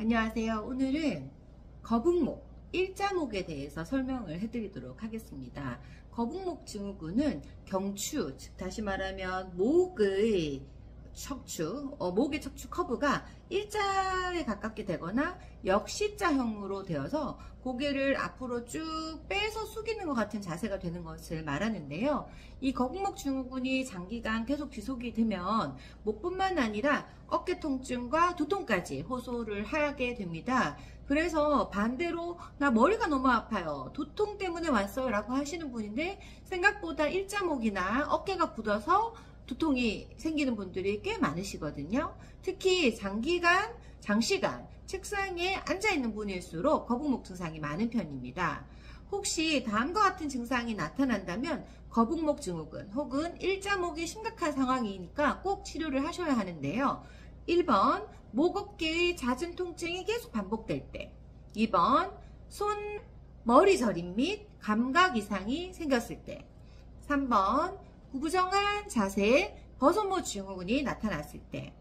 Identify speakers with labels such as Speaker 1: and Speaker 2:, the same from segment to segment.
Speaker 1: 안녕하세요. 오늘은 거북목, 일자목에 대해서 설명을 해드리도록 하겠습니다. 거북목 증후군은 경추, 즉 다시 말하면 목의 척추, 목의 척추 커브가 일자에 가깝게 되거나 역C자형으로 되어서 고개를 앞으로 쭉 빼서 숙이는 것 같은 자세가 되는 것을 말하는데요. 이 거북목 증후군이 장기간 계속 지속이 되면 목뿐만 아니라 어깨 통증과 두통까지 호소를 하게 됩니다. 그래서 반대로 나 머리가 너무 아파요, 두통 때문에 왔어요 라고 하시는 분인데 생각보다 일자목이나 어깨가 굳어서 두통이 생기는 분들이 꽤 많으시거든요. 특히 장시간 책상에 앉아있는 분일수록 거북목 증상이 많은 편입니다. 혹시 다음과 같은 증상이 나타난다면 거북목 증후군 혹은 일자목이 심각한 상황이니까 꼭 치료를 하셔야 하는데요. 1번, 목 어깨의 잦은 통증이 계속 반복될 때. 2번, 손, 머리 저림 및 감각 이상이 생겼을 때. 3번, 구부정한 자세에 버섯모 증후군이 나타났을 때.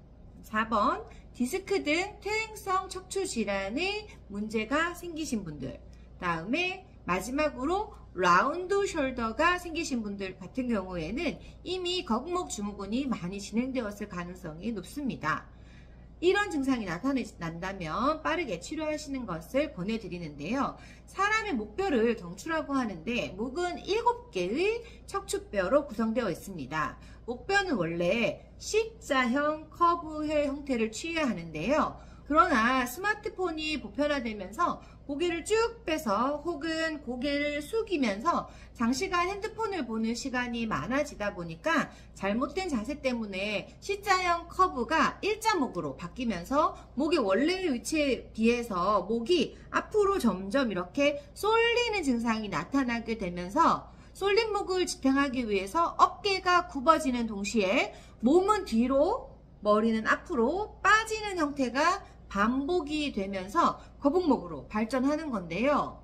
Speaker 1: 4번, 디스크 등 퇴행성 척추 질환의 문제가 생기신 분들. 다음에 마지막으로 라운드 숄더가 생기신 분들 같은 경우에는 이미 거북목 증후군이 많이 진행되었을 가능성이 높습니다. 이런 증상이 나타난다면 빠르게 치료하시는 것을 권해드리는데요. 사람의 목뼈를 경추라고 하는데 목은 7개의 척추뼈로 구성되어 있습니다. 목뼈는 원래 C자형 커브의 형태를 취해야 하는데요. 그러나 스마트폰이 보편화되면서 고개를 쭉 빼서 혹은 고개를 숙이면서 장시간 핸드폰을 보는 시간이 많아지다 보니까 잘못된 자세 때문에 C자형 커브가 일자목으로 바뀌면서 목의 원래의 위치에 비해서 목이 앞으로 점점 이렇게 쏠리는 증상이 나타나게 되면서 쏠린 목을 지탱하기 위해서 어깨가 굽어지는 동시에 몸은 뒤로 머리는 앞으로 빠지는 형태가 반복이 되면서 거북목으로 발전하는 건데요.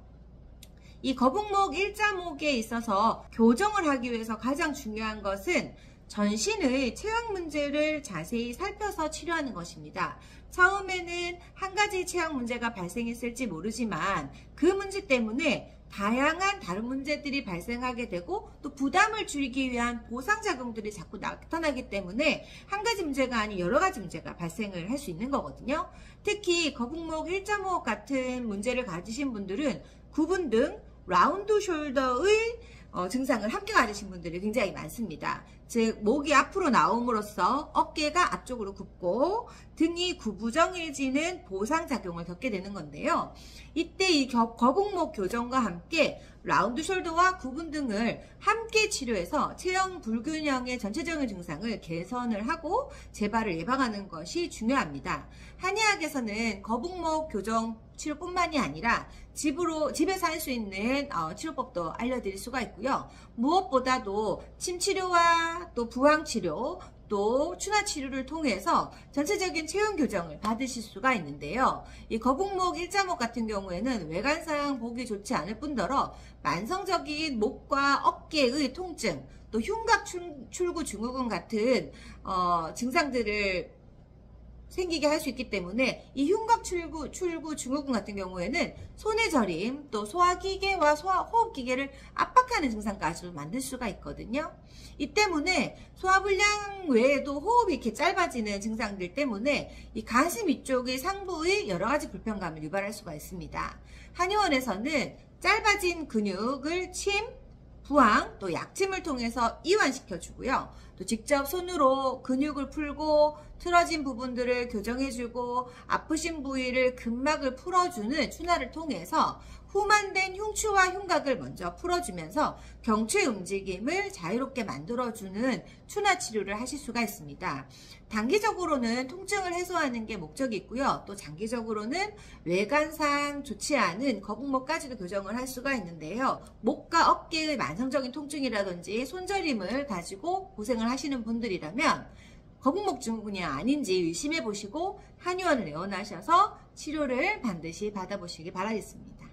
Speaker 1: 이 거북목 일자목에 있어서 교정을 하기 위해서 가장 중요한 것은 전신의 체형 문제를 자세히 살펴서 치료하는 것입니다. 처음에는 한 가지 체형 문제가 발생했을지 모르지만 그 문제 때문에 다양한 다른 문제들이 발생하게 되고 또 부담을 줄이기 위한 보상작용들이 자꾸 나타나기 때문에 한 가지 문제가 아닌 여러 가지 문제가 발생을 할 수 있는 거거든요. 특히 거북목 일자목 같은 문제를 가지신 분들은 구분 등 라운드 숄더의 증상을 함께 가지신 분들이 굉장히 많습니다. 즉 목이 앞으로 나옴으로써 어깨가 앞쪽으로 굽고 등이 구부정해지는 보상작용을 겪게 되는 건데요. 이때 이 거북목 교정과 함께 라운드 숄더와 구분 등을 함께 치료해서 체형 불균형의 전체적인 증상을 개선을 하고 재발을 예방하는 것이 중요합니다. 한의학에서는 거북목 교정 치료뿐만이 아니라 집에서 할 수 있는 치료법도 알려드릴 수가 있고요. 무엇보다도 침치료와 또 부항치료 또 추나치료를 통해서 전체적인 체형 교정을 받으실 수가 있는데요. 이 거북목 일자목 같은 경우에는 외관상 보기 좋지 않을 뿐더러 만성적인 목과 어깨의 통증 또 흉곽 출구 증후군 같은 증상들을 생기게 할 수 있기 때문에 이 흉곽 출구 증후군 같은 경우에는 손의 저림 또 소화기계와 호흡기계를 압박하는 증상까지도 만들 수가 있거든요. 이 때문에 소화불량 외에도 호흡이 이렇게 짧아지는 증상들 때문에 이 가슴 위쪽의 상부의 여러 가지 불편감을 유발할 수가 있습니다. 한의원에서는 짧아진 근육을 침, 부항, 또 약침을 통해서 이완시켜 주고요. 또 직접 손으로 근육을 풀고 틀어진 부분들을 교정해주고 아프신 부위를 근막을 풀어주는 추나를 통해서 후만된 흉추와 흉곽을 먼저 풀어주면서 경추의 움직임을 자유롭게 만들어주는 추나 치료를 하실 수가 있습니다. 단기적으로는 통증을 해소하는 게 목적이 있고요. 또 장기적으로는 외관상 좋지 않은 거북목까지도 교정을 할 수가 있는데요. 목과 어깨의 만성적인 통증이라든지 손저림을 가지고 고생을 하시는 분들이라면 거북목 증후군이 아닌지 의심해 보시고 한의원을 내원하셔서 치료를 반드시 받아보시기 바라겠습니다.